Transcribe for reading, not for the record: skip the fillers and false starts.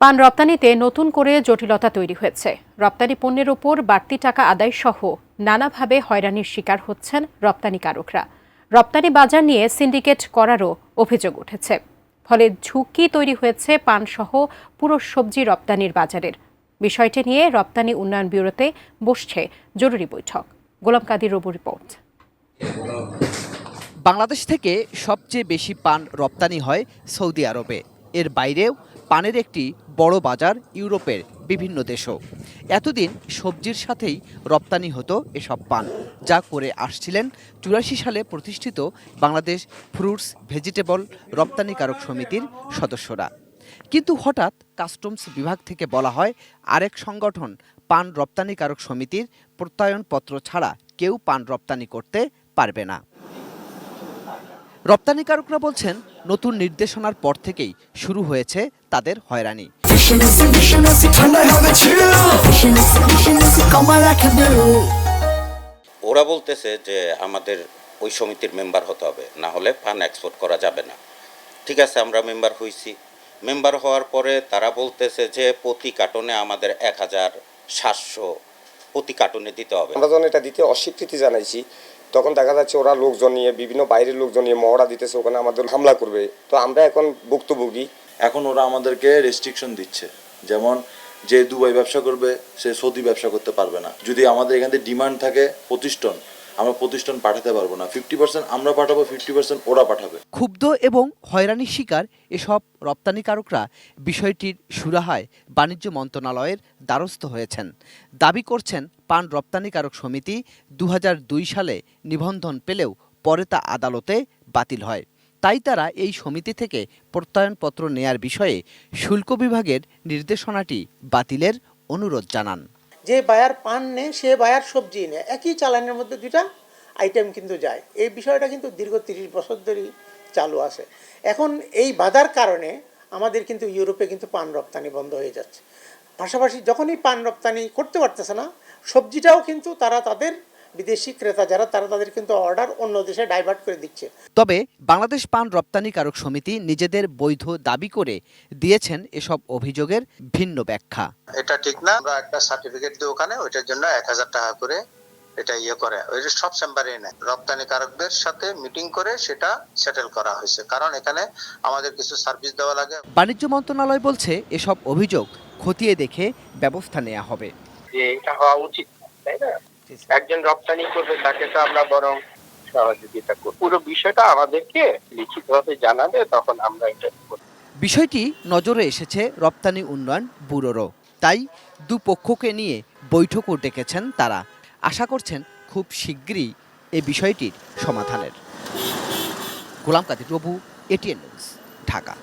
পান রপ্তানিতে নতুন করে জটিলতা তৈরি হয়েছে। রপ্তানি পণ্যের ওপর বাড়তি টাকা আদায় সহ নানাভাবে হয়রানির শিকার হচ্ছেন রপ্তানিকারকরা। রপ্তানি বাজার নিয়ে সিন্ডিকেট করারও অভিযোগ উঠেছে। ফলে ঝুঁকি তৈরি হয়েছে পানসহ পুরো সবজি রপ্তানির বাজারের। বিষয়টি নিয়ে রপ্তানি উন্নয়ন ব্যুরোতে বসছে জরুরি বৈঠক। গোলাম কাদির রবু রিপোর্ট। বাংলাদেশ থেকে সবচেয়ে বেশি পান রপ্তানি হয় সৌদি আরবে। এর বাইরেও পানের একটি বড় বাজার ইউরোপের বিভিন্ন দেশও। এতদিন সবজির সাথেই রপ্তানি হতো এসব পান, যা করে আসছিলেন ৮৪ সালে প্রতিষ্ঠিত বাংলাদেশ ফ্রুটস ভেজিটেবল রপ্তানিকারক সমিতির সদস্যরা। কিন্তু হঠাৎ কাস্টমস বিভাগ থেকে বলা হয় আরেক সংগঠন পান রপ্তানিকারক সমিতির প্রত্যয়নপত্র ছাড়া কেউ পান রপ্তানি করতে পারবে না। রপ্তানিকারকরা বলছেন নতুন নির্দেশনার পর থেকেই শুরু হয়েছে তাদের হয়রানি। ওরা বলতেছে যে আমাদের ওই সমিতির মেম্বার হতে হবে, না হলে পান এক্সপোর্ট করা যাবে না। ঠিক আছে, আমরা মেম্বার হয়েছি। মেম্বার হওয়ার পরে তারা বলতেছে যে প্রতি কার্টনে আমাদের ১,৭০০ প্রতি কার্টনে দিতে হবে। আমরা যখন এটা দিতে অস্বীকৃতি জানাইছি, তখন দেখা যাচ্ছে ওরা লোকজন নিয়ে, বিভিন্ন বাইরের লোকজন নিয়ে মহড়া দিতেছে, ওখানে আমাদের হামলা করবে। তো আমরা এখন ভুক্তভোগী। এখন ওরা আমাদেরকে রেস্ট্রিকশন দিচ্ছে, যেমন যে দুবাই ব্যবসা করবে সে সৌদি ব্যবসা করতে পারবে না। যদি আমাদের এখান থেকে ডিমান্ড থাকে ২৫ টন, আমরা ২৫ টন পাঠাতে পারবো না। 50% আমরা পাঠাবো, 50% ওরা পাঠাবে। ক্ষুব্ধ এবং হয়রানির শিকার এসব রপ্তানিকারকরা বিষয়টির সুরাহায় বাণিজ্য মন্ত্রণালয়ের দ্বারস্থ হয়েছেন। দাবি করছেন পান রপ্তানিকারক সমিতি ২০০২ সালে নিবন্ধন পেলেও পরে তা আদালতে বাতিল হয়। তাই তারা এই সমিতি থেকে প্রত্যয়নপত্র নেয়ার বিষয়ে শুল্ক বিভাগের নির্দেশনাটি বাতিলের অনুরোধ জানান। যে বায়ার পান নেয় সে বায়ার সবজি নেয়, একই চালানের মধ্যে দুইটা আইটেম কিন্তু যায়। এই বিষয়টা কিন্তু দীর্ঘ ৩০ বছর ধরেই চালু আছে। এখন এই বাধার কারণে আমাদের কিন্তু ইউরোপে কিন্তু পান রপ্তানি বন্ধ হয়ে যাচ্ছে। পাশাপাশি যখনই পান রপ্তানি করতে পারতেছে না, সবজিটাও কিন্তু তারা তাদের বিদেশি ক্রেতা যারা তারা তাদের কিন্তু অর্ডার অন্য দেশে ডাইভার্ট করে দিচ্ছে। তবে বাংলাদেশ পান রপ্তানিকারক সমিতি নিজেদের বৈধ দাবি করে দিয়েছেন এসব অভিযোগের ভিন্ন ব্যাখ্যা। এটা ঠিক না, আমরা একটা সার্টিফিকেট দিই ওখানে, ওইটার জন্য ১,০০০ টাকা করে এটা করে ওই সব চেম্বারে নেয়। রপ্তানিকারকদের সাথে মিটিং করে সেটা সেটেল করা হয়েছে, কারণ এখানে আমাদের কিছু সার্ভিস দেওয়া লাগে। বাণিজ্য মন্ত্রণালয় বলছে এসব অভিযোগ খতিয়ে দেখে ব্যবস্থা নেওয়া হবে। যে এটা হওয়া উচিত, তাই না? একজন রপ্তানি করবে, তাকে তো আমরা বরং সহযোগিতা করব। পুরো বিষয়টা আমাদেরকে লিখিতভাবে জানাবে, তখন আমরা এটা করব। বিষয়টি নজরে এসেছে রপ্তানি উন্নয়ন ব্যুরোরও, তাই দুপক্ষকে নিয়ে বৈঠকও ডেকেছেন তারা। আশা করছেন খুব শিগগিরই এই বিষয়টির সমাধানের। গোলাম কাদির রবু, এটিএন নিউজ, ঢাকা।